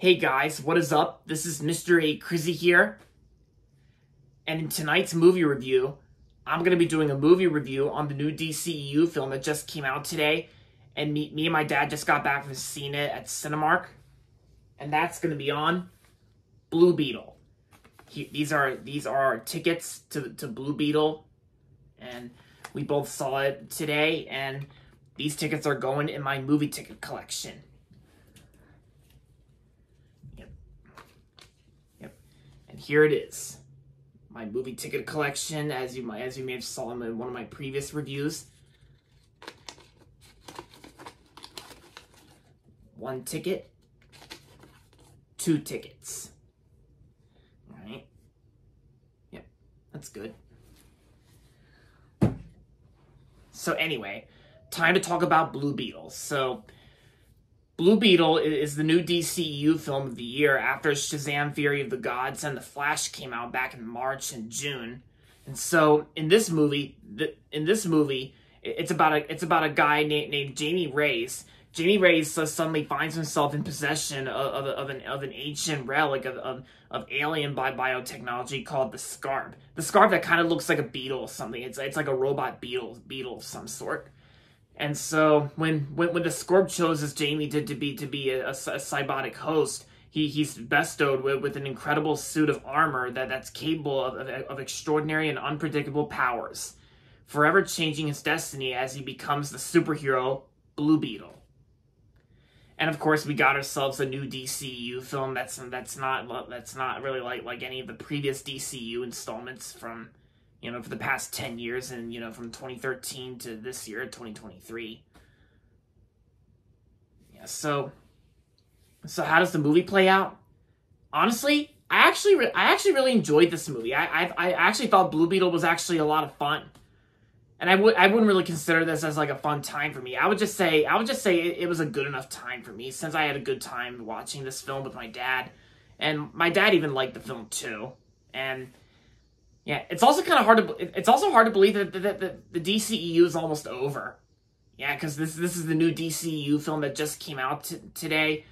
Hey guys, what is up? This is Mr. A. Crizzy here, and in tonight's movie review, I'm going to be doing a movie review on the new DCEU film that just came out today, and me and my dad just got back from seeing it at Cinemark, and that's going to be on Blue Beetle. These are our tickets to Blue Beetle, and we both saw it today, and these tickets are going in my movie ticket collection. And here it is, my movie ticket collection, as you may have saw in one of my previous reviews. One ticket, two tickets. All right. Yep, that's good. So anyway, time to talk about Blue Beetle. So Blue Beetle is the new DCEU film of the year after Shazam: Fury of the Gods and The Flash came out back in March and June. And so in this movie, it's about a guy named Jamie Reyes. Jamie Reyes suddenly finds himself in possession of an ancient relic of alien biotechnology called the Scarab. The Scarab that kind of looks like a beetle or something. It's like a robot beetle of some sort. And so when the Scorp chooses Jamie to be a cybotic host, he's bestowed with an incredible suit of armor that's capable of extraordinary and unpredictable powers, forever changing his destiny as he becomes the superhero Blue Beetle. And of course, we got ourselves a new DCU film that's not really like any of the previous DCU installments from, for the past 10 years and, from 2013 to this year, 2023. Yeah, so how does the movie play out? Honestly, I actually really enjoyed this movie. I actually thought Blue Beetle was actually a lot of fun. And I wouldn't really consider this as like a fun time for me. I would just say it was a good enough time for me, since I had a good time watching this film with my dad. And my dad even liked the film too. And yeah, it's also kind of hard to believe that the DCEU is almost over. Yeah, because this is the new DCEU film that just came out today,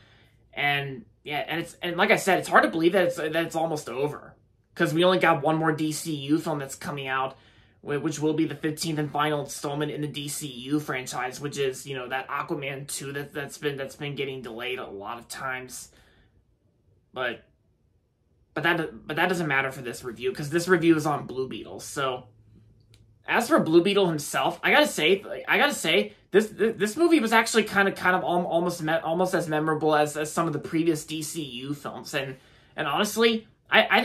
and yeah, and like I said, it's hard to believe that it's almost over, because we only got one more DCEU film that's coming out, which will be the 15th and final installment in the DCEU franchise, which is that Aquaman 2 that's been getting delayed a lot of times, But that doesn't matter for this review, because this review is on Blue Beetle. So, as for Blue Beetle himself, I gotta say, this movie was actually kind of almost as memorable as some of the previous DCU films. And honestly, I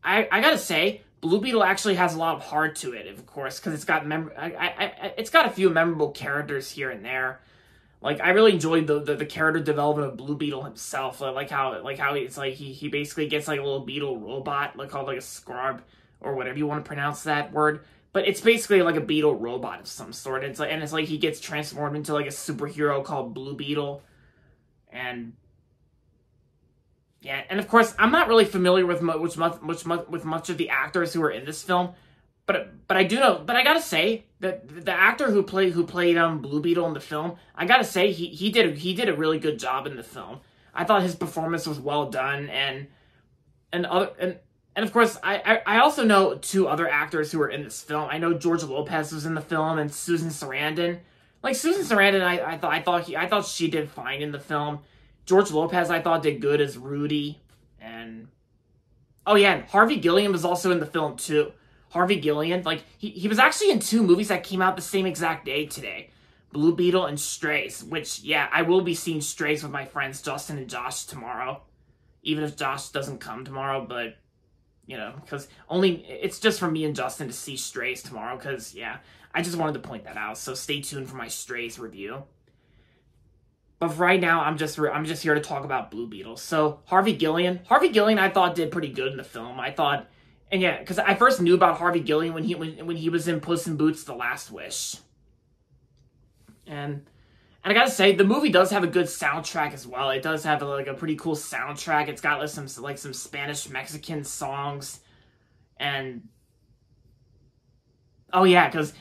gotta say, Blue Beetle actually has a lot of heart to it, of course, because it's got a few memorable characters here and there. Like, I really enjoyed the character development of Blue Beetle himself. Like how it's like he basically gets like a little beetle robot, like called like a Scarab, or whatever you want to pronounce that word. But it's basically like a beetle robot of some sort. It's like he gets transformed into like a superhero called Blue Beetle. And yeah, and of course, I'm not really familiar with much of the actors who are in this film. But I do know. But I gotta say that the actor who played Blue Beetle in the film, I gotta say he did a really good job in the film. I thought his performance was well done, and of course I also know two other actors who were in this film. I know George Lopez was in the film, and Susan Sarandon. Like Susan Sarandon, I thought she did fine in the film. George Lopez I thought did good as Rudy, and oh yeah, and Harvey Gilliam was also in the film too. Harvey Gilliam, like, he was actually in two movies that came out the same exact day today. Blue Beetle and Strays, which, yeah, I will be seeing Strays with my friends Justin and Josh tomorrow. Even if Josh doesn't come tomorrow, but, because it's just for me and Justin to see Strays tomorrow, because, yeah, I just wanted to point that out, so stay tuned for my Strays review. But for right now, I'm just here to talk about Blue Beetle. So, Harvey Gilliam I thought did pretty good in the film. I thought... And yeah, because I first knew about Harvey Gilliam when he was in Puss in Boots: The Last Wish. And I gotta say, the movie does have a good soundtrack as well. It does have like a pretty cool soundtrack. It's got some Spanish Mexican songs, and oh yeah, because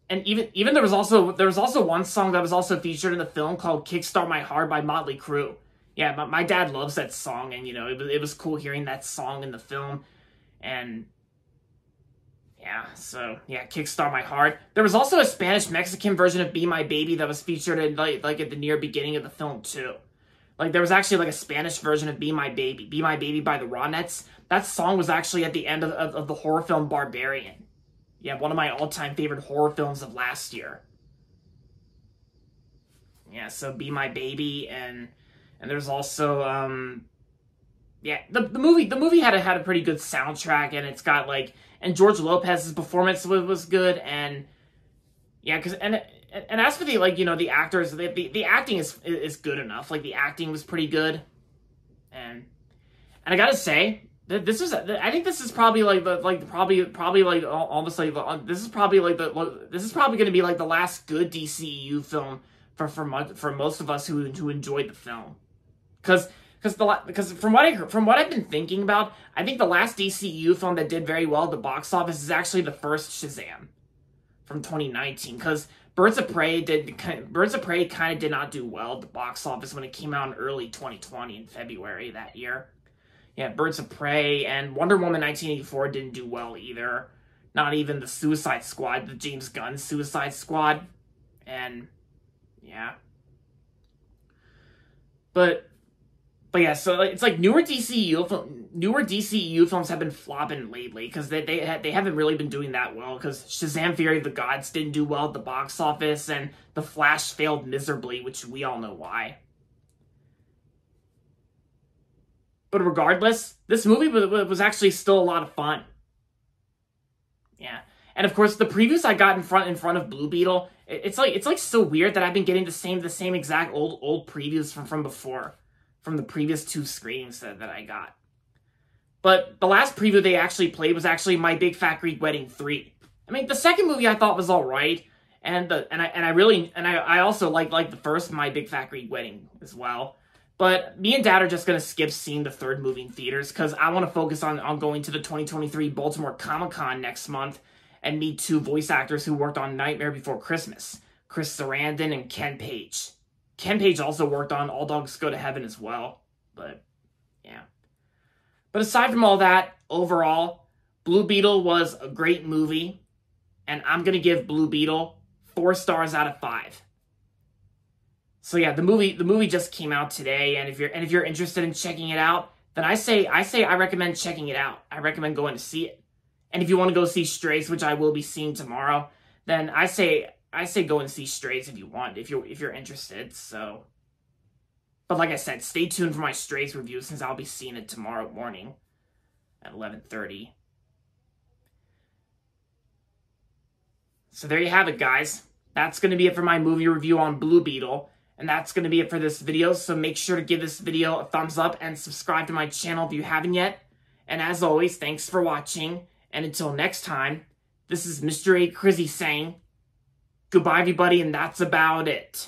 and even there was also one song that was also featured in the film called "Kickstart My Heart" by Motley Crue. Yeah, my dad loves that song, and it was cool hearing that song in the film, and yeah, so yeah, "Kickstart My Heart." There was also a Spanish Mexican version of "Be My Baby" that was featured in like at the near beginning of the film too. Like there was actually like a Spanish version of "Be My Baby" by the Ronettes. That song was actually at the end of the horror film Barbarian. Yeah, one of my all-time favorite horror films of last year. Yeah, so "Be My Baby," and there's also yeah, the movie had a pretty good soundtrack, and it's got like, and George Lopez's performance was good, and yeah, and as for the like the actors, the acting is good enough. Like the acting was pretty good, and I gotta say that I think this is probably like probably like almost like this is probably going to be like the last good DCEU film for most of us who enjoyed the film, because from what I've been thinking about, I think the last DCEU film that did very well at the box office is actually the first Shazam from 2019, because Birds of Prey kind of did not do well at the box office when it came out in early 2020 in February that year. Yeah, Birds of Prey and Wonder Woman 1984 didn't do well either. Not even the Suicide Squad, the James Gunn Suicide Squad. And yeah. But yeah, so it's like newer DCEU films have been flopping lately because they haven't really been doing that well, because Shazam: Fury of the Gods didn't do well at the box office, and The Flash failed miserably, which we all know why. But regardless, this movie was actually still a lot of fun. Yeah, and of course the previews I got in front of Blue Beetle, it's like so weird that I've been getting the same exact old previews from before, from the previous 2 screenings that I got. But the last preview they actually played was actually My Big Fat Greek Wedding 3. I mean, the second movie I thought was all right, and I also like the first My Big Fat Greek Wedding as well. But me and Dad are just going to skip seeing the third movie in theaters, because I want to focus on going to the 2023 Baltimore Comic-Con next month and meet 2 voice actors who worked on Nightmare Before Christmas, Chris Sarandon and Ken Page. Ken Page also worked on All Dogs Go to Heaven as well, but yeah. But aside from all that, overall, Blue Beetle was a great movie, and I'm going to give Blue Beetle 4 stars out of 5. So yeah, the movie just came out today, and if you're interested in checking it out, then I recommend checking it out. I recommend going to see it. And if you want to go see Strays, which I will be seeing tomorrow, then I say go and see Strays if you want, if you're interested. So, but like I said, stay tuned for my Strays review, since I'll be seeing it tomorrow morning at 11:30. So there you have it, guys. That's going to be it for my movie review on Blue Beetle. And that's going to be it for this video, so make sure to give this video a thumbs up and subscribe to my channel if you haven't yet. And as always, thanks for watching, and until next time, this is Mr. A. Crizzy saying, goodbye everybody, and that's about it.